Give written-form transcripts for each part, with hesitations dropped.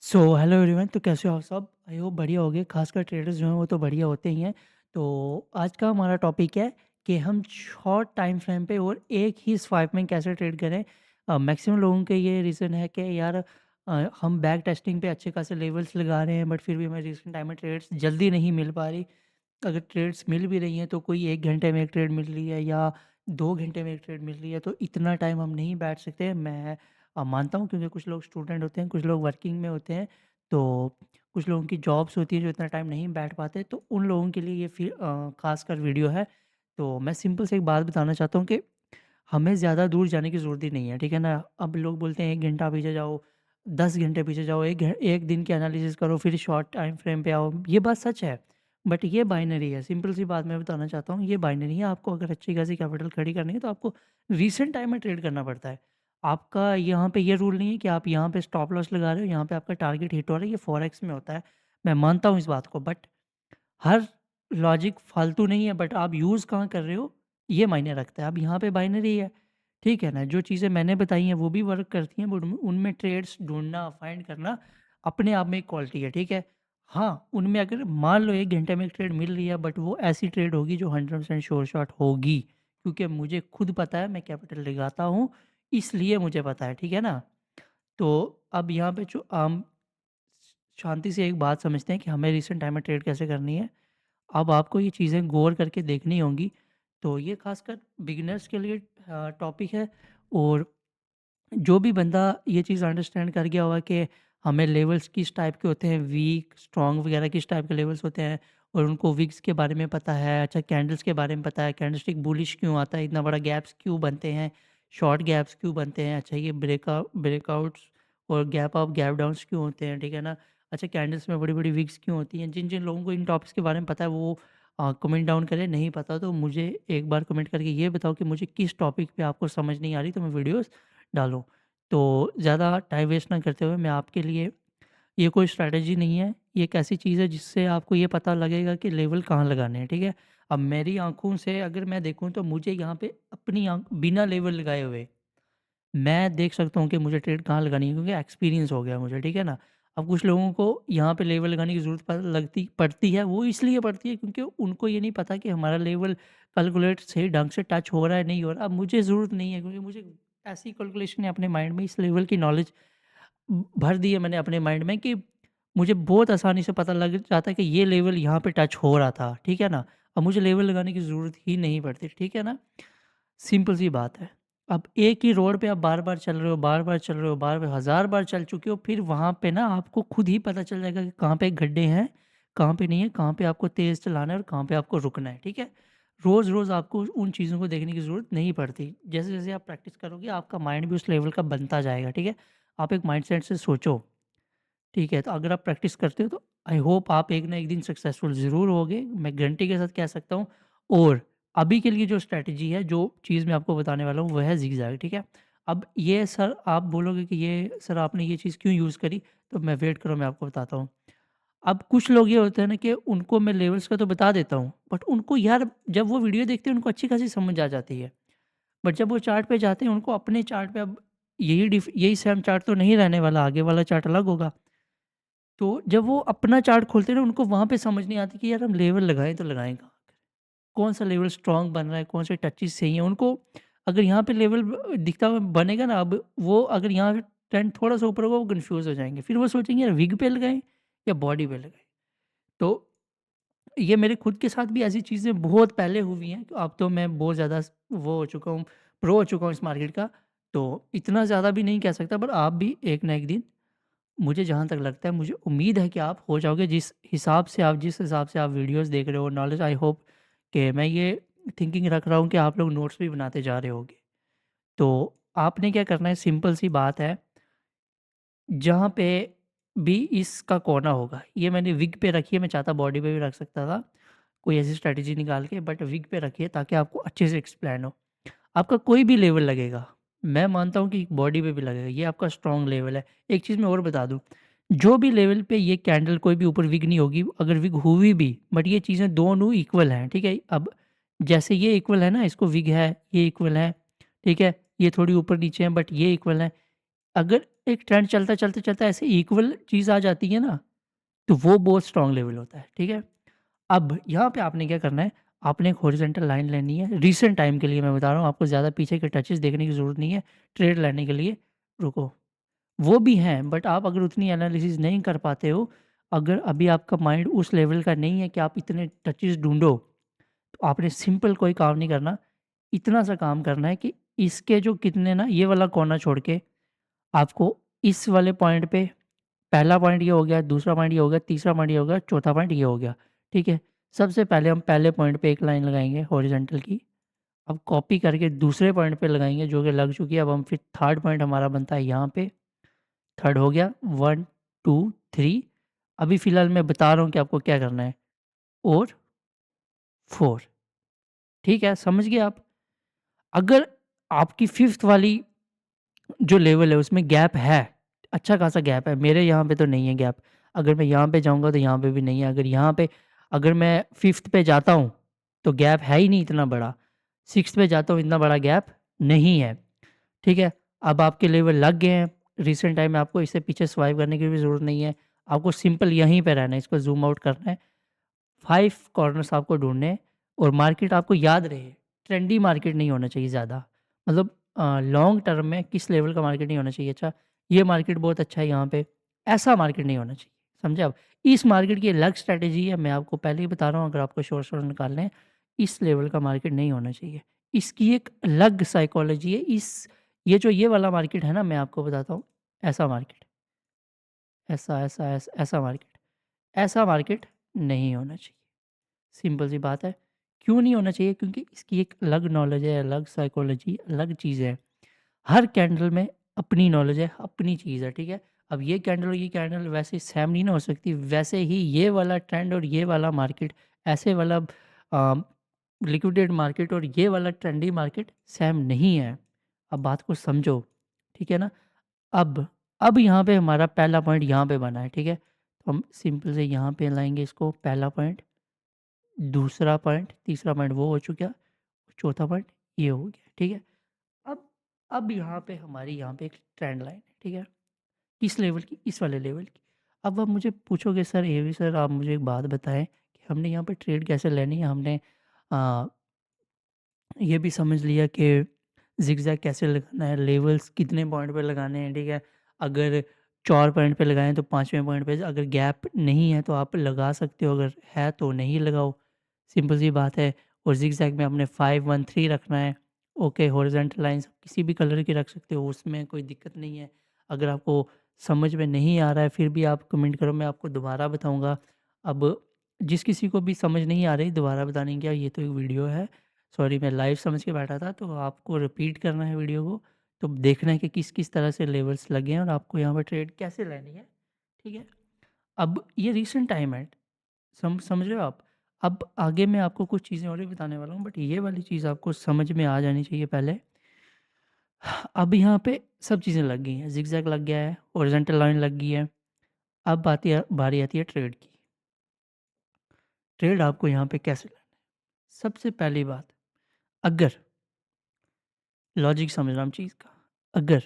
Hello everyone. तो कैसे हो आप सब? आई होप बढ़िया होगे। खासकर ट्रेडर्स जो हैं वो तो बढ़िया होते ही हैं। तो आज का हमारा टॉपिक है कि हम शॉर्ट टाइम फ्रेम पे और एक ही स्वाइप में कैसे ट्रेड करें। मैक्सिमम लोगों के ये रीज़न है कि यार हम बैक टेस्टिंग पे अच्छे खासे लेवल्स लगा रहे हैं, बट फिर भी हमें रिसेंट टाइम में ट्रेड्स जल्दी नहीं मिल पा रही। अगर ट्रेड्स मिल भी रही हैं तो कोई 1 घंटे में 1 ट्रेड मिल रही है या 2 घंटे में 1 ट्रेड मिल रही है, तो इतना टाइम हम नहीं बैठ सकते। मैं मानता हूँ, क्योंकि कुछ लोग स्टूडेंट होते हैं, कुछ लोग वर्किंग में होते हैं, तो कुछ लोगों की जॉब्स होती हैं जो इतना टाइम नहीं बैठ पाते, तो उन लोगों के लिए ये फिर ख़ासकर वीडियो है। तो मैं सिंपल से एक बात बताना चाहता हूँ कि हमें ज़्यादा दूर जाने की ज़रूरत ही नहीं है, ठीक है ना? अब लोग बोलते हैं 1 घंटा पीछे जाओ, 10 घंटे पीछे जाओ, 1 दिन की एनालिसिस करो, फिर शॉर्ट टाइम फ्रेम पे आओ। ये बात सच है, बट ये बाइनरी है। सिंपल सी बात मैं बताना चाहता हूँ, ये बाइनरी है। आपको अगर अच्छी खासी कैपिटल खड़ी करनी है तो आपको रीसेंट टाइम में ट्रेड करना पड़ता है। आपका यहाँ पे ये रूल नहीं है कि आप यहाँ पे स्टॉप लॉस लगा रहे हो, यहाँ पे आपका टारगेट हिट हो रहा है, ये फॉरेक्स में होता है। मैं मानता हूँ इस बात को, बट हर लॉजिक फालतू नहीं है, बट आप यूज़ कहाँ कर रहे हो, ये मायने रखता है। अब यहाँ पे बाइनरी है, ठीक है ना? जो चीज़ें मैंने बताई हैं वो भी वर्क करती हैं, बट उनमें ट्रेड्स ढूँढना, फाइंड करना अपने आप में एक क्वालिटी है, ठीक है? हाँ, उनमें अगर मान लो 1 घंटे में एक ट्रेड मिल रही है, बट वो ऐसी ट्रेड होगी जो 100% श्योर शॉट होगी, क्योंकि मुझे खुद पता है, मैं कैपिटल लगाता हूँ, इसलिए मुझे पता है, ठीक है ना? तो अब यहाँ पे जो आम शांति से एक बात समझते हैं कि हमें रिसेंट टाइम में ट्रेड कैसे करनी है। अब आपको ये चीज़ें गौर करके देखनी होंगी। तो ये ख़ासकर बिगिनर्स के लिए टॉपिक है। और जो भी बंदा ये चीज़ अंडरस्टैंड कर गया होगा कि हमें लेवल्स किस टाइप के होते हैं, वीक, स्ट्रॉन्ग वगैरह किस टाइप के लेवल्स होते हैं, और उनको विक्स के बारे में पता है, अच्छा कैंडल्स के बारे में पता है, कैंडलस्टिक बुलिश क्यों आता है, इतना बड़ा गैप्स क्यों बनते हैं, शॉर्ट गैप्स क्यों बनते हैं, अच्छा ये ब्रेकआउट्स और गैप अप, गैप डाउन्स क्यों होते हैं, ठीक है ना? अच्छा कैंडल्स में बड़ी-बड़ी विक्स क्यों होती हैं? जिन-जिन लोगों को इन टॉपिक्स के बारे में पता है वो कमेंट डाउन करें। नहीं पता तो मुझे एक बार कमेंट करके ये बताओ कि मुझे किस टॉपिक पे आपको समझ नहीं आ रही, तो मैं वीडियोज़ डालूँ। तो ज़्यादा टाइम वेस्ट ना करते हुए मैं आपके लिए, ये कोई स्ट्रैटेजी नहीं है, ये एक ऐसी चीज़ है जिससे आपको ये पता लगेगा कि लेवल कहाँ लगाने हैं, ठीक है? अब मेरी आँखों से अगर मैं देखूँ तो मुझे यहाँ पे अपनी आँख बिना लेवल लगाए हुए मैं देख सकता हूँ कि मुझे ट्रेड कहाँ लगानी है, क्योंकि एक्सपीरियंस हो गया मुझे, ठीक है ना? अब कुछ लोगों को यहाँ पे लेवल लगाने की ज़रूरत पड़ती है, वो इसलिए पड़ती है क्योंकि उनको ये नहीं पता कि हमारा लेवल कैलकुलेट सही ढंग से टच हो रहा है, नहीं हो रहा। अब मुझे ज़रूरत नहीं है, क्योंकि मुझे ऐसी कैलकुलेशन है अपने माइंड में, इस लेवल की नॉलेज भर दी है मैंने अपने माइंड में कि मुझे बहुत आसानी से पता लग जाता है कि ये लेवल यहाँ पे टच हो रहा था, ठीक है ना? अब मुझे लेवल लगाने की ज़रूरत ही नहीं पड़ती, ठीक है ना? सिंपल सी बात है। अब एक ही रोड पे आप बार-बार चल रहे हो, बार-बार चल रहे हो, बार-बार हज़ार बार चल चुके हो, फिर वहाँ पे ना आपको खुद ही पता चल जाएगा कि कहाँ पे गड्ढे हैं, कहाँ पे नहीं है, कहाँ पे आपको तेज़ चलाना है और कहाँ पे आपको रुकना है, ठीक है? रोज़-रोज़ आपको उन चीज़ों को देखने की ज़रूरत नहीं पड़ती। जैसे-जैसे आप प्रैक्टिस करोगे, आपका माइंड भी उस लेवल का बनता जाएगा, ठीक है? आप एक माइंडसेट से सोचो, ठीक है? तो अगर आप प्रैक्टिस करते हो तो आई होप आप एक ना एक दिन सक्सेसफुल ज़रूर होगे, मैं गारंटी के साथ कह सकता हूँ। और अभी के लिए जो स्ट्रैटेजी है, जो चीज़ मैं आपको बताने वाला हूँ, वो है ज़िगज़ैग, ठीक है? अब ये सर आप बोलोगे कि ये सर आपने ये चीज़ क्यों यूज़ करी? तो मैं वेट करो, मैं आपको बताता हूँ। अब कुछ लोग ये होते हैं ना कि उनको मैं लेवल्स का तो बता देता हूँ, बट उनको यार जब वो वीडियो देखते हैं उनको अच्छी खासी समझ आ जाती है। बट जब वो चार्ट पे जाते हैं उनको अपने चार्ट पे अब यही सेम चार्ट तो नहीं रहने वाला, आगे वाला चार्ट अलग होगा। तो जब वो अपना चार्ट खोलते हैं ना, उनको वहाँ पे समझ नहीं आती कि यार हम लेवल लगाएँ तो लगाएँ कहाँ? कौन-सा लेवल स्ट्रॉन्ग बन रहा है, कौन से टचेज़ सही हैं? उनको अगर यहाँ पे लेवल दिखता हुआ बनेगा ना, अब वो अगर यहाँ ट्रेंड थोड़ा-सा ऊपर होगा वो कन्फ्यूज़ हो जाएँगे। फिर वो सोचेंगे यार विग पे लगाएँ या बॉडी पे लगाएँ? तो ये मेरे खुद के साथ भी ऐसी चीज़ें बहुत पहले हुई हैं। अब तो मैं बहुत ज़्यादा वो हो चुका हूँ, प्रो हो चुका हूँ इस मार्केट का। तो इतना ज़्यादा भी नहीं कह सकता, पर आप भी एक ना एक दिन, मुझे जहाँ तक लगता है, मुझे उम्मीद है कि आप हो जाओगे। जिस हिसाब से आप वीडियोज़ देख रहे हो, नॉलेज, आई होप कि मैं ये थिंकिंग रख रहा हूँ कि आप लोग नोट्स भी बनाते जा रहे होगे। तो आपने क्या करना है, सिंपल सी बात है, जहाँ पे भी इसका कोना होगा, ये मैंने विग पे रखी है, मैं चाहता बॉडी पे भी रख सकता था, कोई ऐसी स्ट्रैटेजी निकाल के, बट विग पे रखिए ताकि आपको अच्छे से एक्सप्लेन हो। आपका कोई भी लेवल लगेगा, मैं मानता हूँ कि बॉडी पे भी लगेगा, ये आपका स्ट्रॉन्ग लेवल है। एक चीज़ मैं और बता दूँ, जो भी लेवल पे ये कैंडल कोई भी ऊपर विग नहीं होगी, अगर विग हुई भी, बट ये चीज़ें दोनों इक्वल हैं, ठीक है? अब जैसे ये इक्वल है ना, इसको विग है, ये इक्वल है, ठीक है? ये थोड़ी ऊपर-नीचे है, बट ये इक्वल है। अगर एक ट्रेंड चलता ऐसे इक्वल चीज़ आ जाती है ना, तो वो बहुत स्ट्रॉन्ग लेवल होता है, ठीक है? अब यहाँ पे आपने क्या करना है, आपने एक हॉरिज़ॉन्टल लाइन लेनी है, रीसेंट टाइम के लिए मैं बता रहा हूँ, आपको ज़्यादा पीछे के टचेज़ देखने की ज़रूरत नहीं है, ट्रेड लेने के लिए रुको। वो भी हैं, बट आप अगर उतनी एनालिसिस नहीं कर पाते हो, अगर अभी आपका माइंड उस लेवल का नहीं है कि आप इतने टचेज़ ढूँढो, तो आपने सिंपल कोई काम नहीं करना, इतना सा काम करना है कि इसके जो कितने ना ये वाला कोना छोड़ के आपको इस वाले पॉइंट पे पहला पॉइंट ये हो गया, दूसरा पॉइंट ये हो गया, तीसरा पॉइंट ये हो गया, चौथा पॉइंट ये हो गया, ठीक है? सबसे पहले हम पहले पॉइंट पे एक लाइन लगाएँगे हॉरिज़ॉन्टल की, अब कॉपी करके दूसरे पॉइंट पे लगाएँगे जो कि लग चुकी है, अब हम फिर थर्ड पॉइंट हमारा बनता है यहाँ पे, थर्ड हो गया 1, 2, 3 अभी फ़िलहाल मैं बता रहा हूँ कि आपको क्या करना है और 4 ठीक है, समझ गए आप? अगर आपकी 5th वाली जो लेवल है उसमें गैप है, अच्छा खासा गैप है, मेरे यहाँ पे तो नहीं है गैप। अगर मैं यहाँ पे जाऊँगा तो यहाँ पे भी नहीं है, अगर मैं 5th पे जाता हूँ, तो गैप है ही नहीं इतना बड़ा। 6th पे जाता हूँ इतना बड़ा गैप नहीं है, ठीक है? अब आपके लेवल लग गए हैं, रिसेंट टाइम में आपको इससे पीछे स्वाइप करने की भी ज़रूरत नहीं है। आपको सिंपल यहीं पे रहना है, इसको ज़ूम आउट करना है। 5 कॉर्नर्स आपको ढूँढने हैं और मार्केट आपको याद रहे, ट्रेंडी मार्केट नहीं होना चाहिए ज़्यादा। मतलब लॉन्ग टर्म में किस लेवल का मार्केट नहीं होना चाहिए, अच्छा ये मार्केट बहुत अच्छा है यहाँ पे, ऐसा मार्केट नहीं होना चाहिए, समझे आप? इस मार्केट की अलग स्ट्रैटेजी है, मैं आपको पहले ही बता रहा हूँ अगर आपको शॉर्ट शॉर्ट निकालने हैं, इस लेवल का मार्केट नहीं होना चाहिए। इसकी एक अलग साइकोलॉजी है, ये वाला मार्केट है ना मैं आपको बताता हूँ, ऐसा मार्केट, ऐसा मार्केट, ऐसा मार्केट नहीं होना चाहिए। सिंपल सी बात है। क्यों नहीं होना चाहिए? क्योंकि इसकी एक अलग नॉलेज है, अलग साइकोलॉजी, अलग चीज़ है। हर कैंडल में अपनी नॉलेज है, अपनी चीज़ है, ठीक है? अब ये कैंडल वैसे सेम नहीं ना हो सकती, वैसे ही ये वाला ट्रेंड और ये वाला मार्केट, ऐसे वाला अ, लिक्विडेट मार्केट और ये वाला ट्रेंडी मार्केट सेम नहीं है। अब बात को समझो, ठीक है ना? अब अब यहाँ पे हमारा पहला पॉइंट यहाँ पे बना है, ठीक है? तो हम सिंपल से यहाँ पे लाएँगे इसको पहला पॉइंट, दूसरा पॉइंट, तीसरा पॉइंट वो हो चुका, चौथा पॉइंट ये हो गया, ठीक है? अब यहाँ पे हमारी यहाँ पे एक ट्रेंड लाइन है, ठीक है? किस लेवल की? इस वाले लेवल की। अब आप मुझे पूछोगे सर एवी सर आप मुझे एक बात बताएँ कि हमने यहाँ पे ट्रेड कैसे लेनी है? हमने अ, ये भी समझ लिया कि ज़िगज़ैग कैसे लगाना है, लेवल्स कितने पॉइंट पे लगाने हैं, ठीक है? अगर 4 पॉइंट पे लगाएँ तो 5वें पॉइंट पे अगर गैप नहीं है तो आप लगा सकते हो, अगर है तो नहीं लगाओ, सिंपल सी बात है। और ज़िगज़ैग में आपने 5, 1, 3 रखना है, ओके। हॉरिज़ॉन्टल लाइन्स किसी भी कलर की रख सकते हो, उसमें कोई दिक्कत नहीं है। अगर आपको समझ में नहीं आ रहा है फिर भी आप कमेंट करो, मैं आपको दोबारा बताऊँगा। अब जिस किसी को भी समझ नहीं आ रही दोबारा बताने की क्या, ये तो एक वीडियो है। सॉरी मैं लाइव समझ के बैठा था, तो आपको रिपीट करना है वीडियो को, तो देखना है कि किस-किस तरह से लेवल्स लगे हैं और आपको यहाँ पे ट्रेड कैसे लेनी है, ठीक है? अब ये रीसेंट टाइम है, समझ रहे हो आप? अब आगे मैं आपको कुछ चीज़ें और भी बताने वाला हूँ, बट ये वाली चीज़ आपको समझ में आ जानी चाहिए पहले। अब यहाँ पे सब चीज़ें लग गई हैं, ज़िगज़ैग लग गया है, हॉरिज़ॉन्टल लाइन लग गई है, अब बारी आती है ट्रेड की। ट्रेड आपको यहाँ पे कैसे लेना है? सबसे पहली बात, अगर लॉजिक समझना हम चीज़ का, अगर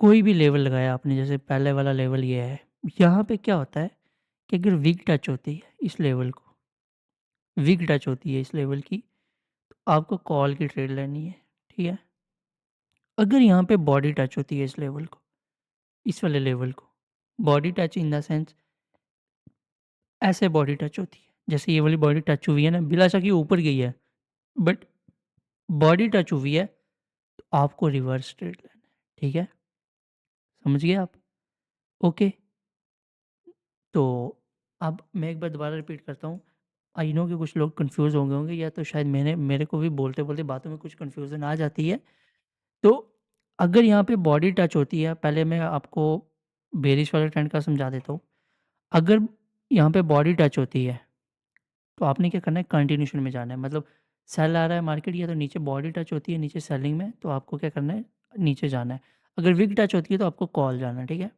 कोई भी लेवल लगाया आपने, जैसे पहले वाला लेवल ये है, यहाँ पे क्या होता है कि अगर विग टच होती है इस लेवल को, विग टच होती है इस लेवल की, तो आपको कॉल की ट्रेड लेनी है, ठीक है? अगर यहाँ पे बॉडी टच होती है इस लेवल को, इस वाले लेवल को, body touch in the sense ऐसे बॉडी टच होती है, जैसे ये वाली बॉडी टच हुई है ना, बिला शक ये ऊपर गई है, बट बॉडी टच हुई है, तो आपको रिवर्स ट्रेड लेना है, ठीक है? समझ गए आप? ओके। तो अब मैं एक बार दोबारा रिपीट करता हूँ। आई नो कि कुछ लोग कन्फ्यूज़ हो गए होंगे, या तो शायद मेरे को भी बोलते-बोलते बातों में कुछ कन्फ्यूज़न आ जाती है। तो अगर यहाँ पे बॉडी टच होती है, पहले मैं आपको बेरिश वाले ट्रेंड का समझा देता हूँ। अगर यहाँ पे बॉडी टच होती है, तो आपने क्या करना है, कंटिन्यूएशन में जाना है। मतलब सेल आ रहा है मार्केट, या तो नीचे बॉडी टच होती है नीचे सेलिंग में, तो आपको क्या करना है, नीचे जाना है। अगर विग टच होती है तो आपको कॉल जाना है, ठीक है?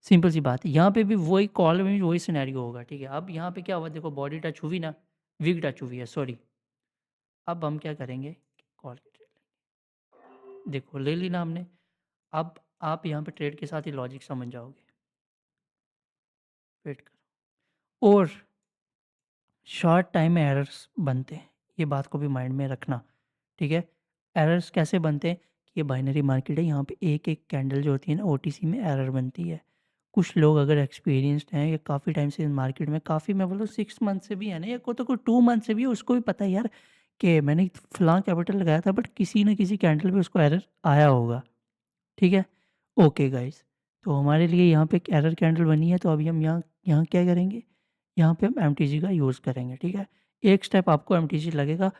सिंपल सी बात है। यहाँ पे भी वही कॉल में भी वही सिनेरियो होगा, ठीक है? अब यहाँ पे क्या हुआ, देखो बॉडी टच हुई ना, विग टच हुई है, सॉरी। अब हम क्या करेंगे, कॉल की ट्रेड लेंगे। देखो ले ली ना हमने। अब आप यहाँ पे ट्रेड के साथ ही लॉजिक समझ जाओगे। वेट करो। और शॉर्ट टाइम में एरर्स बनते हैं, ये बात को भी माइंड में रखना, ठीक है। एरर्स कैसे बनते हैं कि ये बाइनरी मार्केट है, यहाँ पे एक एक कैंडल जो होती है ना ओटीसी में एरर बनती है। कुछ लोग अगर एक्सपीरियंस्ड हैं या काफ़ी टाइम से मार्केट में, काफ़ी मैं बोलूँ 6 मंथ से भी है ना, या को तो कोई 2 मंथ से भी है, उसको भी पता है यार कि मैंने फलां कैपिटल लगाया था बट किसी न किसी कैंडल पे उसको एरर आया होगा, ठीक है। ओके गाइस, तो हमारे लिए यहाँ पे एक एरर कैंडल बनी है, तो अभी हम यहाँ यहाँ क्या करेंगे, यहाँ पे हम एमटीजी का यूज़ करेंगे, ठीक है। एक स्टेप आपको एमटीजी लगेगा।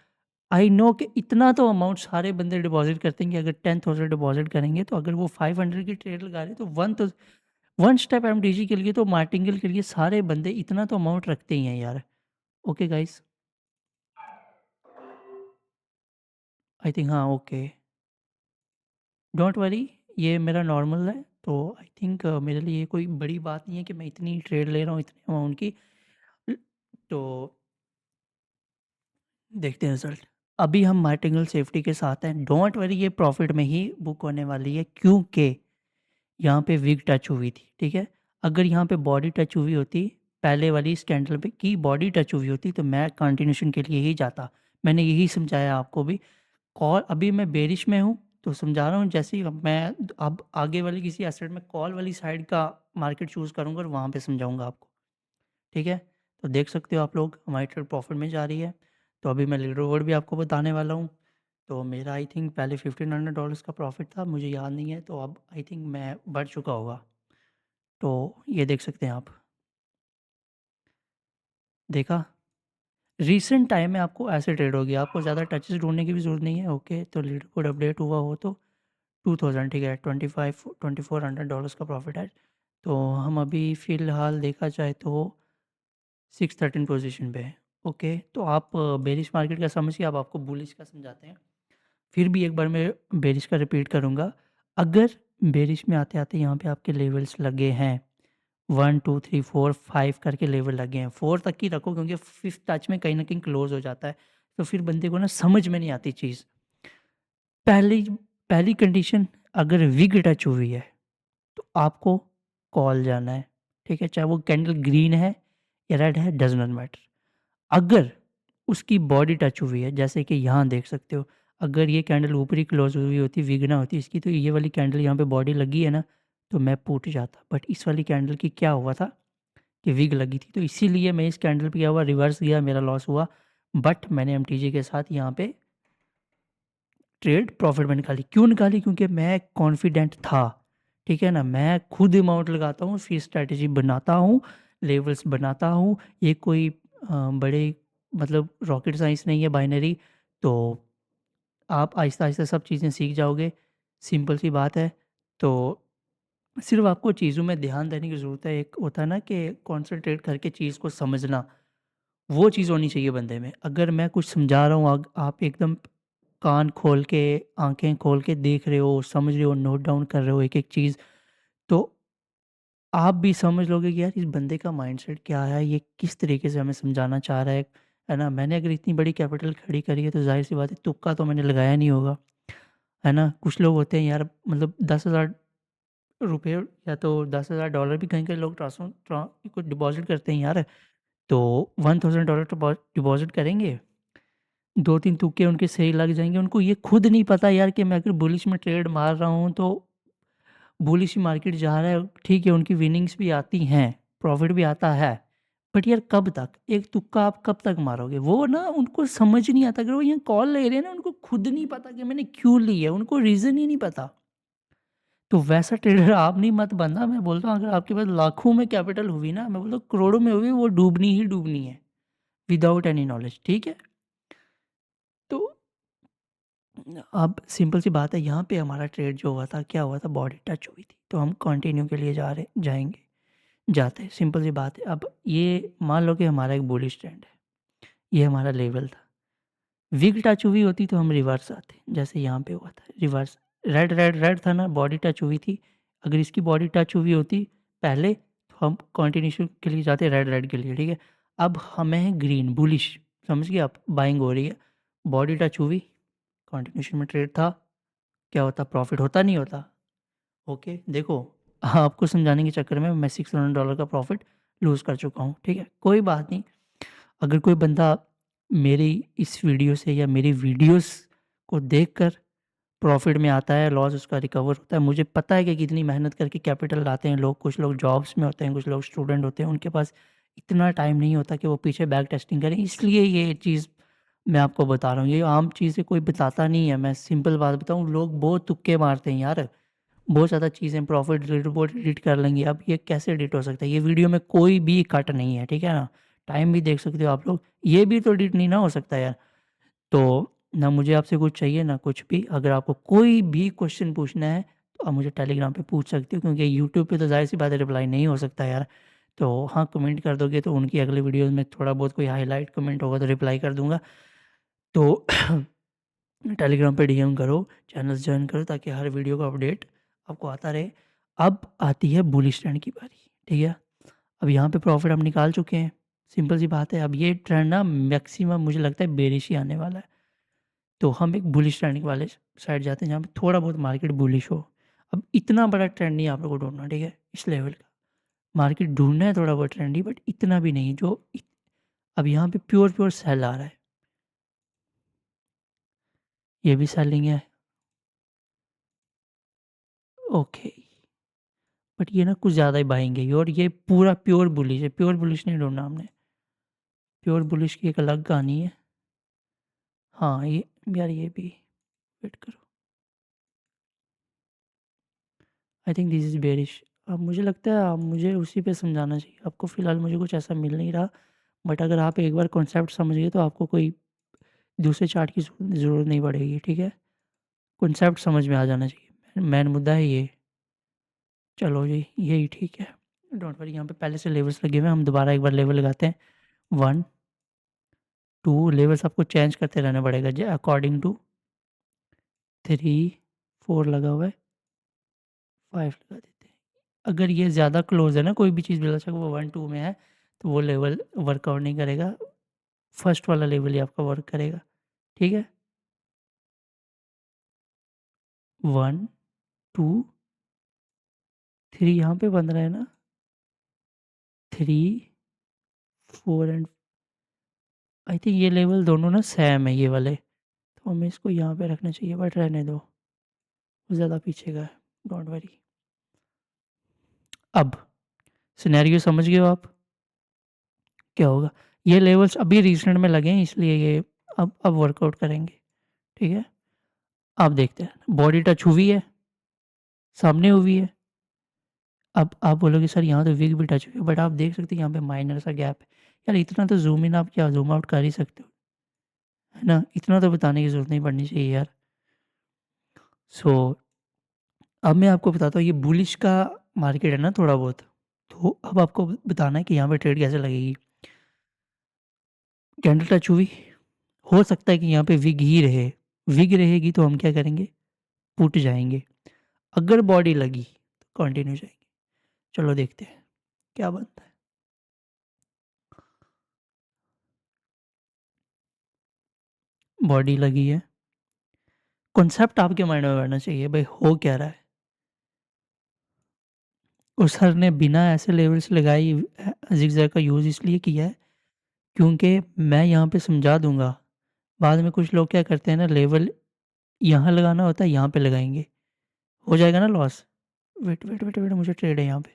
आई नो कि इतना तो अमाउंट सारे बंदे डिपॉजिट करते हैं कि अगर 10,000 डिपॉजिट करेंगे तो अगर वो 500 की ट्रेड लगा रहे हैं तो वन स्टेप एमटीजी के लिए तो मार्टिंगल के लिए सारे बंदे इतना तो अमाउंट रखते ही हैं यार। ओके गाइस, आई थिंक हाँ ओके, डोंट वरी, ये मेरा नॉर्मल है। तो आई थिंक मेरे लिए कोई बड़ी बात नहीं है कि मैं इतनी ट्रेड ले रहा हूँ इतने अमाउंट की। ल- तो देखते हैं रिजल्ट। अभी हम मार्टिंगल सेफ्टी के साथ हैं, डोंट वरी, ये प्रॉफिट में ही बुक होने वाली है क्योंकि यहाँ पे विग टच हुई थी, ठीक है। अगर यहाँ पे बॉडी टच हुई होती, पहले वाली स्कैंडल पे की बॉडी टच हुई होती, तो मैं कंटिन्यूशन के लिए ही जाता। मैंने यही समझाया आपको भी। कॉल अभी मैं बेरिश में हूँ, तो समझा रहा हूँ, जैसे ही मैं अब आगे वाली किसी एसेट में कॉल वाली साइड का मार्केट चूज़ करूँगा और वहाँ पे समझाऊंगा आपको, ठीक है। तो देख सकते हो आप लोग हमारी ट्रेड प्रॉफिट में जा रही है। तो अभी मैं लीडर बोर्ड भी आपको बताने वाला हूँ। तो मेरा आई थिंक पहले $1500 का प्रॉफिट था, मुझे याद नहीं है, तो अब आई थिंक मैं बढ़ चुका होगा। तो ये देख सकते हैं आप, देखा। रीसेंट टाइम में आपको ऐसे ट्रेड होगी, आपको ज़्यादा टचेस ढूंढने की भी ज़रूरत नहीं है। ओके, तो लीडर कोड अपडेट हुआ हो तो 2000, ठीक है, 2400 का प्रॉफिट है। तो हम अभी फ़िलहाल देखा जाए तो 613 पोजीशन पे है। ओके, तो आप बेरिश मार्केट का समझिए, अब आपको बुलिश का समझाते हैं। फिर भी एक बार मैं बेरिश का रिपीट करूँगा। अगर बेरिश में आते-आते यहाँ पे आपके लेवल्स लगे हैं, 1, 2, 3, 4, 5 करके लेवल लगे हैं। 4 तक ही रखो क्योंकि 5th टच में कहीं न कहीं क्लोज़ हो जाता है। तो फिर बंदे को ना समझ में नहीं आती चीज़। पहली पहली कंडीशन, अगर विग टच हुई है तो आपको कॉल जाना है, ठीक है? चाहे वो कैंडल ग्रीन है या रेड है, डज़ नॉट मैटर। अगर उसकी बॉडी टच हुई है, जैसे कि यहाँ देख सकते हो, अगर ये कैंडल ऊपरी क्लोज़ हुई होती, विग ना होती इसकी, तो ये वाली कैंडल यहाँ पे बॉडी लगी है ना, तो मैं टूट जाता। बट इस वाली कैंडल की क्या हुआ था कि विग लगी थी, तो इसीलिए मैं इस कैंडल पे क्या हुआ, रिवर्स गया, मेरा लॉस हुआ। बट मैंने एमटीजी के साथ यहाँ पे ट्रेड प्रॉफिट में निकाली। क्यों निकाली? क्योंकि मैं कॉन्फिडेंट था, ठीक है ना। मैं खुद अमाउंट लगाता हूँ, फिर स्ट्रैटेजी बनाता हूँ, लेवल्स बनाता हूँ। ये कोई बड़े मतलब रॉकेट साइंस नहीं है बाइनरी। तो आप आहिस्ता आहिस्ता सब चीज़ें सीख जाओगे, सिंपल सी बात है। तो सिर्फ आपको चीज़ों में ध्यान देने की ज़रूरत है। एक होता है ना कि कॉन्सेंट्रेट करके चीज़ को समझना, वो चीज़ होनी चाहिए बंदे में। अगर मैं कुछ समझा रहा हूँ, आप एकदम कान खोल के, आँखें खोल के देख रहे हो, समझ रहे हो, नोट डाउन कर रहे हो एक-एक चीज़, तो आप भी समझ लोगे कि यार इस बंदे का माइंडसेट क्या है, ये किस तरीके से हमें समझाना चाह रहा है ना? मैंने अगर इतनी बड़ी कैपिटल खड़ी करी है तो ज़ाहिर-सी बात है तुक्का तो मैंने लगाया नहीं होगा, है ना? कुछ लोग होते हैं यार, मतलब ₹10,000 या तो $10,000 भी कहीं-कहीं लोग ट्रांसफर कुछ डिपॉज़िट करते हैं यार। तो $1000 डिपॉज़िट करेंगे, 2-3 तुक्के उनके सही लग जाएँगे। उनको ये खुद नहीं पता यार कि मैं अगर बुलिश में ट्रेड मार रहा हूँ तो बुलिश मार्केट जा रहा है, ठीक है, उनकी विनिंग्स भी आती हैं, प्रॉफ़िट भी आता है। बट यार कब तक? एक तुक्का आप कब तक मारोगे? वो ना उनको समझ नहीं आता, अगर वो यहाँ कॉल ले रहे हैं ना, उनको खुद नहीं पता कि मैंने क्यों ली है, उनको रीज़न ही नहीं पता। तो वैसा ट्रेडर आप नहीं मत बनना। मैं बोलता हूँ अगर आपके पास लाखों में कैपिटल हुई ना, मैं बोलता हूँ करोड़ों में हुई, वो डूबनी ही डूबनी है, विदाउट एनी नॉलेज, ठीक है? तो अब सिंपल सी बात है, यहाँ पे हमारा ट्रेड जो हुआ था, क्या हुआ था, बॉडी टच हुई थी, तो हम कंटिन्यू के लिए जाएँगे, जाते हैं, सिंपल सी बात है। अब ये मान लो कि हमारा एक बुलिश ट्रेंड है, ये हमारा लेवल था। विग टच हुई होती तो हम रिवर्स आते, जैसे यहाँ पे हुआ था, रिवर्स। रेड, रेड, रेड था ना, बॉडी टच हुई थी। अगर इसकी बॉडी टच हुई होती पहले, तो हम कंटिन्यूएशन के लिए जाते रेड, रेड के लिए, ठीक है। अब हमें है ग्रीन, बुलिश, समझ गए आप, बाइंग हो रही है, बॉडी टच हुई, कंटिन्यूएशन में ट्रेड था, क्या होता, प्रॉफिट होता, नहीं होता? ओके, देखो आपको समझाने के चक्कर में मैं $600 का प्रॉफ़िट लूज़ कर चुका हूँ, ठीक है? कोई बात नहीं, अगर कोई बंदा मेरी इस वीडियो से या मेरी वीडियोज़ को देखकर प्रॉफ़िट में आता है, लॉस उसका रिकवर होता है, मुझे पता है कि कितनी मेहनत करके कैपिटल लाते हैं लोग, कुछ लोग जॉब्स में होते हैं, कुछ लोग स्टूडेंट होते हैं, उनके पास इतना टाइम नहीं होता कि वो पीछे बैक टेस्टिंग करें, इसलिए ये चीज़ मैं आपको बता रहा हूँ। ये आम चीज़ें कोई बताता नहीं है, मैं सिंपल बात बताऊँ, लोग बहुत तुक्के मारते हैं यार। बहुत ज़्यादा चीज़ें प्रॉफ़िट रिपोर्ट एडिट कर लेंगे। अब ये कैसे एडिट हो सकता है? ये वीडियो में कोई भी कट नहीं है, ठीक है ना? टाइम भी देख सकते हो आप लोग। ये भी तो एडिट नहीं ना हो सकता यार। तो ना मुझे आपसे कुछ चाहिए ना कुछ भी। अगर आपको कोई भी क्वेश्चन पूछना है तो आप मुझे टेलीग्राम पे पूछ सकते हो, क्योंकि यूट्यूब पे तो ज़ाहिर-सी बात है रिप्लाई नहीं हो सकता यार। तो हाँ, कमेंट कर दोगे तो उनकी अगली वीडियोज़ में थोड़ा बहुत कोई हाइलाइट कमेंट होगा तो रिप्लाई कर दूँगा। तो टेलीग्राम पे डीएम करो, चैनल्स जॉइन करो ताकि हर वीडियो का अपडेट आपको आता रहे। अब आती है बुलिश ट्रेंड की बारी, ठीक है? अब यहाँ पे प्रॉफ़िट हम निकाल चुके हैं, सिंपल सी बात है। अब ये ट्रेंड ना मैक्सिमम मुझे लगता है बेरिश ही आने वाला है। तो हम एक बुलिश ट्रेंड वाले साइड जाते हैं जहाँ पे थोड़ा बहुत मार्केट बुलिश हो। अब इतना बड़ा ट्रेंड नहीं आप लोगों को ढूँढना, ठीक है? इस लेवल का। मार्केट ढूँढना है थोड़ा बहुत ट्रेंडी, बट इतना भी नहीं जो अब यहाँ पे प्योर सेल आ रहा है। ये भी सेलिंग है, ओके। बट ये ना कुछ ज़्यादा ही बाइंग है ये, और ये पूरा प्योर बुलिश है। प्योर बुलिश नहीं ढूँढना हमने, प्योर बुलिश की एक अलग कहानी है। हाँ, ये यार ये भी वेट करो, I think this is bearish. अब मुझे लगता है अब मुझे उसी पे समझाना चाहिए आपको, फ़िलहाल मुझे कुछ ऐसा मिल नहीं रहा। बट अगर आप एक बार कॉन्सेप्ट समझ गए तो आपको कोई दूसरे चार्ट की ज़रूरत नहीं पड़ेगी, ठीक है? कॉन्सेप्ट समझ में आ जाना चाहिए, मेन मुद्दा है ये। चलो जी, यही ठीक है, डोंट वरी। यहाँ पे पहले से लेवल्स लगे हुए हैं, हम दोबारा एक बार लेवल लगाते हैं। 1, 2 लेवल्स आपको चेंज करते रहना पड़ेगा जी अकॉर्डिंग टू 3, 4 लगा हुआ है, 5 लगा देते हैं। अगर ये ज़्यादा क्लोज़ है ना कोई भी चीज़ बेशक वो 1, 2 में है, तो वो लेवल वर्कआउट नहीं करेगा, फर्स्ट वाला लेवल ही आपका वर्क करेगा, ठीक है? 1, 2, 3 यहाँ पे बन रहा है ना, 3, 4 एंड आई थिंक ये लेवल दोनों ना सेम है ये वाले, तो हमें इसको यहाँ पे रखना चाहिए, बट रहने दो, वो ज़्यादा पीछे का है, डोंट वरी। अब सिनेरियो समझ गए हो आप? क्या होगा? ये लेवल्स अभी रिसेंट में लगे हैं इसलिए ये अब वर्कआउट करेंगे, ठीक है? अब देखते हैं, बॉडी टच हुई है, सामने हुई है। अब आप बोलोगे सर यहाँ तो विग भी टच हुई है, बट आप देख सकते हैं यहाँ पे माइनर सा गैप है। यार इतना तो ज़ूम इन आप क्या ज़ूम आउट कर ही सकते हो, है ना? इतना तो बताने की ज़रूरत नहीं पड़नी चाहिए यार। सो अब मैं आपको बताता हूँ, ये बुलिश का मार्केट है ना थोड़ा बहुत, तो अब आपको बताना है कि यहाँ पे ट्रेड कैसे लगेगी। कैंडल टच हुई, हो सकता है कि यहाँ पे विग ही रहे, विग रहेगी तो हम क्या करेंगे, पुट जाएँगे। अगर बॉडी लगी तो कंटिन्यू जाएँगे। चलो देखते हैं क्या बनता है। बॉडी लगी है, कॉन्सेप्ट आपके माइंड में बैठना चाहिए भाई हो क्या रहा है। उस सर ने बिना ऐसे लेवल्स लगाए ज़िगज़ैग का यूज़ इसलिए किया है क्योंकि मैं यहाँ पे समझा दूँगा। बाद में कुछ लोग क्या करते हैं ना, लेवल यहाँ लगाना होता है यहाँ पे लगाएँगे, हो जाएगा ना लॉस। वेट मुझे ट्रेड है यहाँ पे।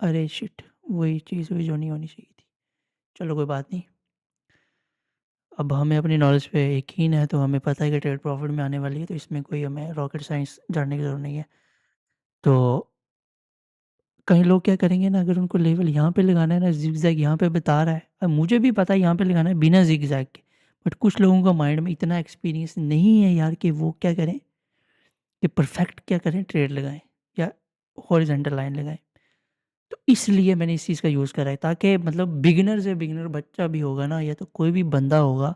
अरे शिट! वही चीज़ हुई जो नहीं होनी चाहिए थी। चलो कोई बात नहीं। अब हमें अपनी नॉलेज पे यकीन है, तो हमें पता है कि ट्रेड प्रॉफ़िट में आने वाली है, तो इसमें कोई हमें रॉकेट साइंस जानने की ज़रूरत नहीं है। तो कई लोग क्या करेंगे ना, अगर उनको लेवल यहाँ पे लगाना है ना, ज़िगज़ैग यहाँ पे बता रहा है, अब मुझे भी पता है यहाँ पे लगाना है बिना ज़िगज़ैग के, बट कुछ लोगों का माइंड में इतना एक्सपीरियंस नहीं है यार कि वो क्या करें, कि परफेक्ट क्या करें, ट्रेड लगाएँ या हॉरिज़ॉन्टल लाइन लगाएँ। तो इसलिए मैंने इस चीज़ का यूज़ करा है, ताकि मतलब बिगिनर से बिगिनर बच्चा भी होगा ना, या तो कोई भी बंदा होगा,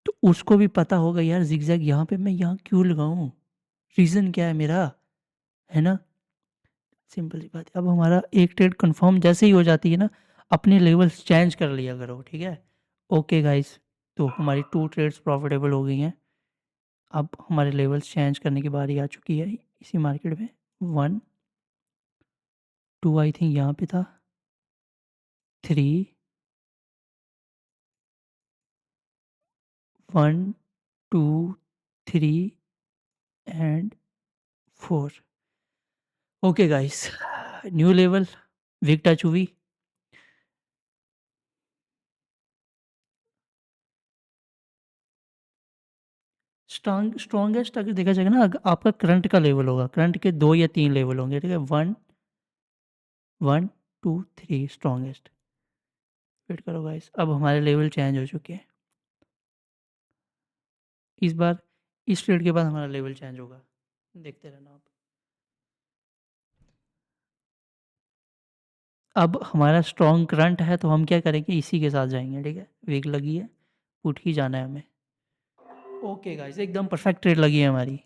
तो उसको भी पता होगा यार ज़िगज़ैग यहाँ पे मैं यहाँ क्यों लगाऊँ? रीज़न क्या है मेरा? है ना? सिंपल सी बात है। अब हमारा एक ट्रेड कंफर्म जैसे ही हो जाती है ना, अपने लेवल्स चेंज कर लिया करो, ठीक है? ओके गाइस, तो हमारी 2 ट्रेड्स प्रॉफिटेबल हो गई हैं। अब हमारे लेवल्स चेंज करने की बारी आ चुकी है। इसी मार्केट में 1 2 आई थिंक यहाँ पे था, 3 1 2 3 and 4। Okay guys, new level, big touch हुई। स्ट्रॉन्गेस्ट अगर देखा जाएगा ना, आपका करंट का लेवल होगा, करंट के 2 या 3 लेवल होंगे, ठीक है। 1 1 2 3 स्ट्रॉन्गेस्ट। वेट करो गाइस, अब हमारे लेवल चेंज हो चुके हैं। इस बार इस ट्रेड के बाद हमारा लेवल चेंज होगा, देखते रहना आप। अब हमारा स्ट्रॉन्ग करंट है तो हम क्या करेंगे, इसी के साथ जाएंगे, ठीक है। वीक लगी है, पुट ही जाना है हमें। ओके गाइस, एकदम परफेक्ट ट्रेड लगी है हमारी।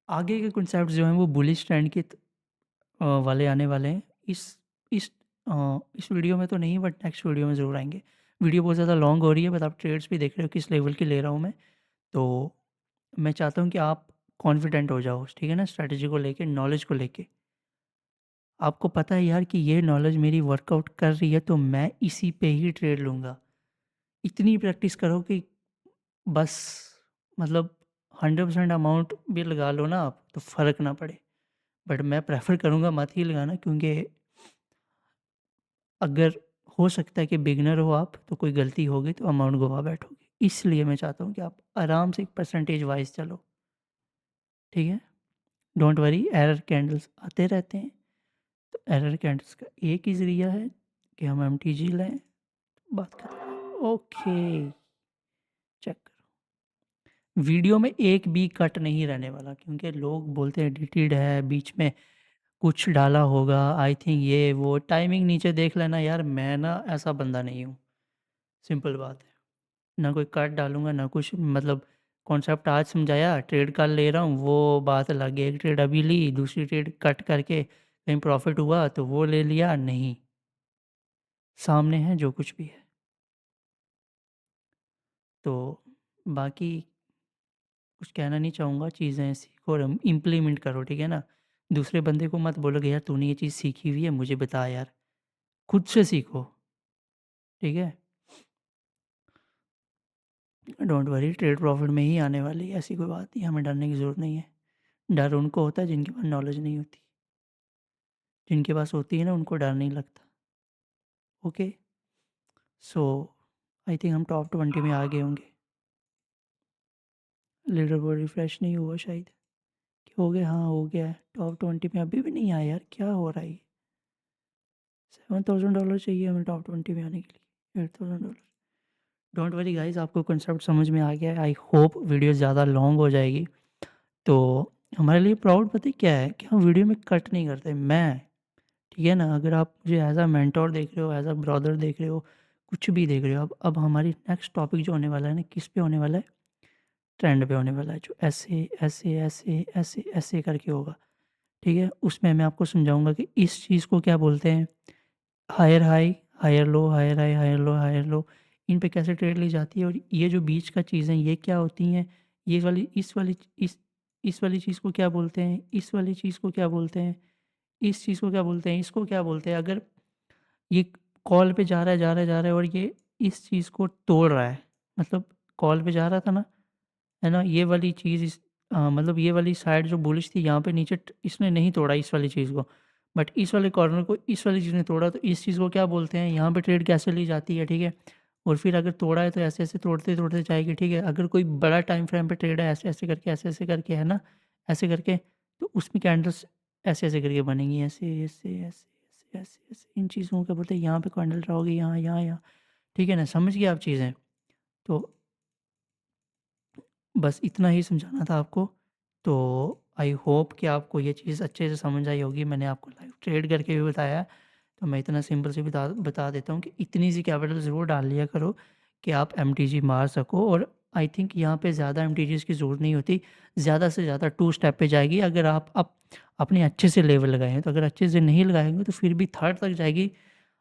आगे के कॉन्सेप्ट जो हैं वो बुलिश ट्रेंड के वाले आने वाले हैं। इस इस वीडियो में तो नहीं, बट नेक्स्ट वीडियो में ज़रूर आएंगे। वीडियो बहुत ज़्यादा लॉन्ग हो रही है, बट आप ट्रेड्स भी देख रहे हो किस लेवल की ले रहा हूँ मैं। तो मैं चाहता हूँ कि आप कॉन्फिडेंट हो जाओ, ठीक है ना, स्ट्रैटेजी को लेके, नॉलेज को लेके। आपको पता है यार कि ये नॉलेज मेरी वर्कआउट कर रही है, तो मैं इसी पे ही ट्रेड लूँगा। इतनी प्रैक्टिस करो कि बस, मतलब 100% अमाउंट भी लगा लो ना आप, तो फ़र्क ना पड़े। बट मैं प्रेफ़र करूँगा मत ही लगाना, क्योंकि अगर हो सकता है कि बिगिनर हो आप, तो कोई गलती होगी तो अमाउंट गँवा बैठोगे। इसलिए मैं चाहता हूँ कि आप आराम से परसेंटेज वाइज़ चलो, ठीक है? डोंट वरी, एरर कैंडल्स आते रहते हैं। तो एरर कैंडल्स का एक ही ज़रिया है कि हम एमटीजी लें, बात खत्म। ओके, चेक करो। वीडियो में एक भी कट नहीं रहने वाला, क्योंकि लोग बोलते हैं एडिटेड है, बीच में कुछ डाला होगा, आई थिंक ये वो। टाइमिंग नीचे देख लेना यार, मैं ना ऐसा बंदा नहीं हूँ, सिंपल बात है। ना कोई कट डालूँगा, ना कुछ, मतलब कॉन्सेप्ट आज समझाया, ट्रेड कल ले रहा हूँ, वो बात अलग है। एक ट्रेड अभी ली, दूसरी ट्रेड कट करके कहीं प्रॉफ़िट हुआ तो वो ले लिया, नहीं। सामने है जो कुछ भी है। तो बाकी कुछ कहना नहीं चाहूँगा, चीज़ें सीखो और इम्प्लीमेंट करो, ठीक है ना? दूसरे बंदे को मत बोलो कि यार तूने ये चीज़ सीखी हुई है, मुझे बता यार। खुद से सीखो, ठीक है? डोंट वरी, ट्रेड प्रॉफ़िट में ही आने वाली है, ऐसी कोई बात नहीं, हमें डरने की ज़रूरत नहीं है। डर उनको होता है जिनके पास नॉलेज नहीं होती। जिनके पास होती है ना, उनको डर नहीं लगता। ओके, सो आई थिंक हम टॉप 20 में आ गए होंगे। लीडर बोर्ड रिफ्रेश नहीं हुआ शायद, कि हो गया? हाँ, हो गया है। टॉप 20 में अभी भी नहीं आया यार, क्या हो रहा है ये? $7,000 चाहिए हमें टॉप 20 में आने के लिए, $8,000। डोंट वरी गाइस, आपको कंसेप्ट समझ में आ गया है। आई होप वीडियो ज़्यादा लॉन्ग हो जाएगी। तो हमारे लिए प्राउड पता है क्या है, कि हम वीडियो में कट नहीं करते। मैं, ठीक है ना, अगर आप मुझे एज अ मेंटोर देख रहे हो, एज अ ब्रदर देख रहे हो, कुछ भी देख रहे हो, अब हमारी नेक्स्ट टॉपिक जो होने वाला है ना, किस पे होने वाला है? ट्रेंड पे होने वाला है, जो ऐसे ऐसे ऐसे ऐसे ऐसे करके होगा, ठीक है। उसमें मैं आपको समझाऊंगा कि इस चीज़ को क्या बोलते हैं, higher high, higher low, higher high, higher low, higher low. इन पे कैसे ट्रेड ली जाती है, और ये जो बीच का चीज़ें ये क्या होती हैं, ये वाली इस वाली चीज़ को क्या बोलते हैं, इस वाली चीज़ को क्या बोलते हैं, इस चीज़ को क्या बोलते हैं, इसको क्या बोलते हैं। अगर ये कॉल पे जा रहा है, जा रहा है, जा रहा है, और ये इस चीज़ को तोड़ रहा है, मतलब कॉल पे जा रहा था ना, है ना, ये वाली चीज़ मतलब ये वाली साइड जो बुलिश थी, यहाँ पे नीचे इसने नहीं तोड़ा इस वाली चीज़ को, बट इस वाले कॉर्नर को इस वाली चीज़ ने तोड़ा, तो इस चीज़ को क्या बोलते हैं, यहाँ पे ट्रेड कैसे ली जाती है, ठीक है। और फिर अगर तोड़ा है तो ऐसे ऐसे तोड़ते तोड़ते जाएगी, ठीक है। अगर कोई बड़ा टाइम फ्रेम पे ट्रेड है, ऐसे ऐसे करके, ऐसे ऐसे करके, है ना, ऐसे करके, तो उसमें कैंडल्स ऐसे ऐसे करके बनेंगी, ऐसे ऐसे ऐसे ऐसे ऐसे ऐसे। इन चीज़ों को क्या बोलते हैं, यहाँ पे कैंडल रहोगी, यहाँ यहाँ यहाँ, ठीक है ना, समझ गए आप चीज़ें। तो बस इतना ही समझाना था आपको। तो आई होप कि आपको ये चीज़ अच्छे से समझ आई होगी। मैंने आपको लाइव ट्रेड करके भी बताया है, तो मैं इतना सिंपल से बता बता देता हूँ कि इतनी सी कैपिटल ज़रूर डाल लिया करो कि आप एमटीजी मार सको। और आई थिंक यहाँ पे ज़्यादा एमटीजीज़ की ज़रूरत नहीं होती, ज़्यादा से ज़्यादा 2 स्टेप पे जाएगी अगर आप अपने अच्छे से लेवल लगाएँ। तो अगर अच्छे से नहीं लगाएँगे तो फिर भी थर्ड तक जाएगी,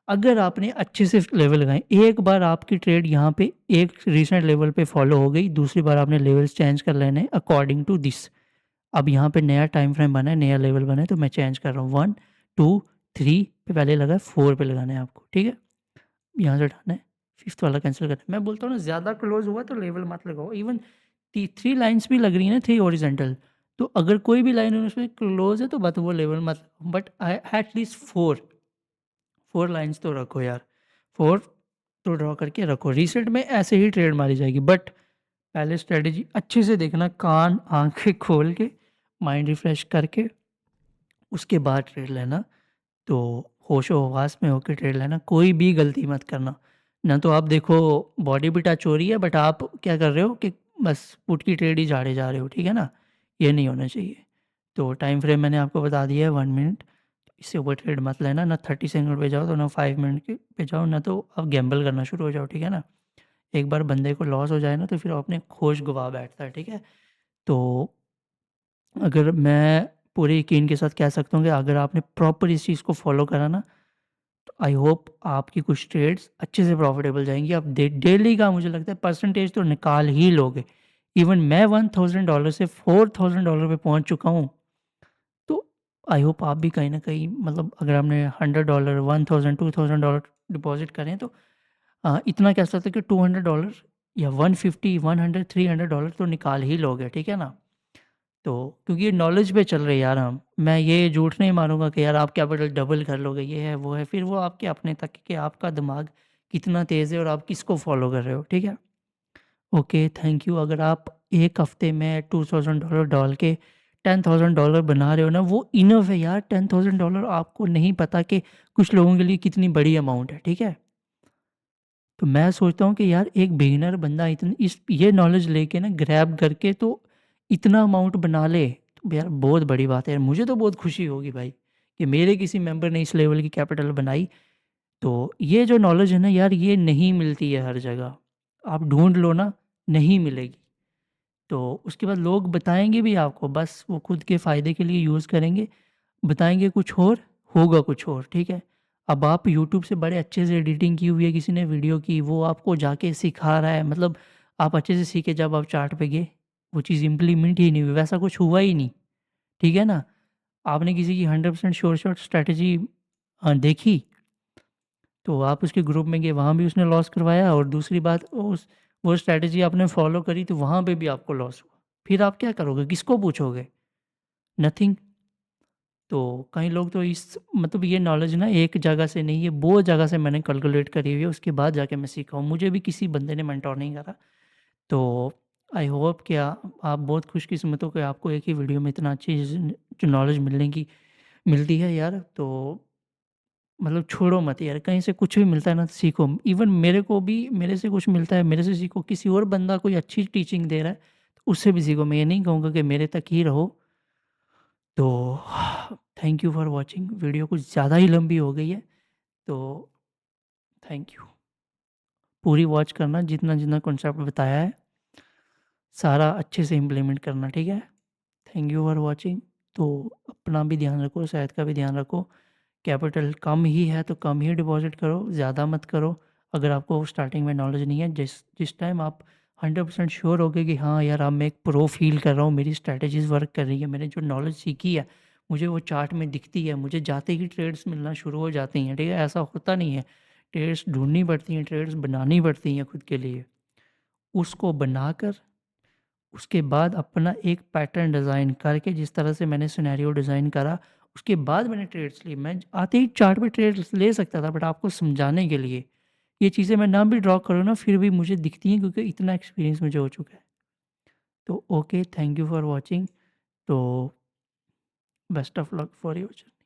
अगर आपने अच्छे से लेवल लगाए, एक बार आपकी ट्रेड यहाँ पे एक रिसेंट लेवल पे फॉलो हो गई, दूसरी बार आपने लेवल्स चेंज कर लेने अकॉर्डिंग टू दिस। अब यहाँ पे नया टाइम फ्रेम बना है, नया लेवल बना है, तो मैं चेंज कर रहा हूँ। 1 2 3 पे पहले लगा है, 4 पे लगाना है आपको, ठीक है। यहाँ से उठाना है, फिफ्थ वाला कैंसिल करना है। मैं बोलता हूँ ना, ज़्यादा क्लोज हुआ तो लेवल मत लगाओ। इवन 3 लाइन्स भी लग रही है ना, 3 ओरिजेंटल, तो अगर कोई भी लाइन उसमें क्लोज है तो बट वो लेवल मत, बट एटलीस्ट 4 लाइन्स तो रखो यार। 4 तो ड्रॉ करके रखो। रिसेंट में ऐसे ही ट्रेड मारी जाएगी, बट पहले स्ट्रेटेजी अच्छे से देखना, कान आंखें खोल के, माइंड रिफ्रेश करके, उसके बाद ट्रेड लेना। तो होशो हवास में होकर ट्रेड लेना, कोई भी गलती मत करना। ना तो आप देखो बॉडी भी टच हो रही है, बट आप क्या कर रहे हो कि बस पुट की ट्रेड ही झाड़े जा रहे हो, ठीक है ना। ये नहीं होना चाहिए। तो टाइम फ्रेम मैंने आपको बता दिया है 1 मिनट। इससे ऊपर ट्रेड मत लेना, ना 30 सेकंड पे जाओ तो ना 5 मिनट के पे जाओ, ना तो आप गैम्बल करना शुरू हो जाओ, ठीक है ना। एक बार बंदे को लॉस हो जाए ना, तो फिर वो अपने होश गवा बैठता है, ठीक है। तो अगर मैं पूरे यकीन के साथ कह सकता हूँ कि अगर आपने प्रॉपर इस चीज़ को फॉलो करा ना, तो आई होप आपकी कुछ ट्रेड्स अच्छे से प्रॉफिटेबल जाएंगी। आप डेली का मुझे लगता है परसेंटेज तो निकाल ही लोगे। इवन मैं $1000 से $4000 पे पहुंच चुका हूँ। तो आई होप आप भी कहीं ना कहीं, मतलब अगर आपने $100 1000 $2000 डिपॉजिट करें, तो इतना कह सकते हैं कि $200 या 150 100 $300 तो निकाल ही लोगे, ठीक है ना। तो क्योंकि ये नॉलेज पे चल रहे हैं यार हम, मैं ये झूठ नहीं मानूंगा कि यार आप कैपिटल डबल कर लोगे, ये है वो है, फिर वो आपके अपने तक कि आपका दिमाग कितना तेज़ है और आप किसको फॉलो कर रहे हो, ठीक है। Okay, thank you. अगर आप एक हफ्ते में $2000 डाल के $10,000 बना रहे हो ना, वो इनफ है यार। $10,000 आपको नहीं पता कि कुछ लोगों के लिए कितनी बड़ी अमाउंट है, ठीक है। तो मैं सोचता हूँ कि यार एक बिगिनर बंदा इतनी इस ये नॉलेज लेके ना ग्रैब करके तो इतना अमाउंट बना ले, तो यार बहुत बड़ी बात है यार। मुझे तो बहुत खुशी होगी भाई कि मेरे किसी मेंबर ने इस लेवल की कैपिटल बनाई। तो ये जो नॉलेज है ना यार, ये नहीं मिलती है हर जगह। आप ढूंढ लो ना, नहीं मिलेगी। तो उसके बाद लोग बताएंगे भी आपको, बस वो खुद के फ़ायदे के लिए यूज़ करेंगे। बताएंगे कुछ और, होगा कुछ और, ठीक है। अब आप यूट्यूब से बड़े अच्छे से एडिटिंग की हुई है किसी ने वीडियो की, वो आपको जाके सिखा रहा है, मतलब आप अच्छे से सीखे, जब आप चार्ट पे गए वो चीज़ इम्प्लीमेंट ही नहीं हुई, वैसा कुछ हुआ ही नहीं, ठीक है ना। आपने किसी की 100% श्योर शॉट स्ट्रैटेजी देखी, तो आप उसके ग्रुप में गए, वहाँ भी उसने लॉस करवाया, और दूसरी बात उस वो स्ट्रैटेजी आपने फॉलो करी तो वहाँ पे भी आपको लॉस हुआ। फिर आप क्या करोगे, किसको पूछोगे? नथिंग। तो कई लोग तो इस मतलब ये नॉलेज ना एक जगह से नहीं है, बहुत जगह से मैंने कैलकुलेट करी हुई है, उसके बाद जाके मैं सीखा हूँ। मुझे भी किसी बंदे ने मेंटोर नहीं करा। तो आई होप कि आप बहुत खुशकिस्मत हो कि आपको एक ही वीडियो में इतना अच्छी जो नॉलेज मिलने की मिलती है यार। तो मतलब छोड़ो मत यार, कहीं से कुछ भी मिलता है ना तो सीखो। इवन मेरे को भी मेरे से कुछ मिलता है, मेरे से सीखो। किसी और बंदा कोई अच्छी टीचिंग दे रहा है तो उससे भी सीखो। मैं ये नहीं कहूँगा कि मेरे तक ही रहो। तो thank you for watching. Video कुछ ज़्यादा ही लंबी हो गई है, तो थैंक यू। पूरी वॉच करना, जितना जितना कॉन्सेप्ट बताया है सारा अच्छे से इम्प्लीमेंट करना, ठीक है। Thank you for watching. तो अपना भी ध्यान रखो, सेहत का भी ध्यान रखो। कैपिटल कम ही है तो कम ही डिपॉजिट करो, ज़्यादा मत करो। अगर आपको स्टार्टिंग में नॉलेज नहीं है, जिस जिस टाइम आप 100% श्योर हो गए कि हाँ यार, अब मैं एक प्रो फील कर रहा हूँ, मेरी स्ट्रैटेजीज वर्क कर रही है, मैंने जो नॉलेज सीखी है मुझे वो चार्ट में दिखती है, मुझे जाते ही ट्रेड्स मिलना शुरू हो जाती हैं, ठीक है। ऐसा होता नहीं है, ट्रेड्स ढूंढनी पड़ती हैं, ट्रेड्स बनानी पड़ती हैं खुद के लिए। उसको बनाकर उसके बाद अपना एक पैटर्न डिज़ाइन करके, जिस तरह से मैंने सिनेरियो डिज़ाइन करा, उसके बाद मैंने ट्रेड्स ली। मैं आते ही चार्ट पे ट्रेड्स ले सकता था, बट आपको समझाने के लिए ये चीज़ें मैं ना भी ड्रॉ करूँ ना, फिर भी मुझे दिखती हैं, क्योंकि इतना एक्सपीरियंस मुझे हो चुका है। तो okay, thank you for watching. तो best of luck for your journey.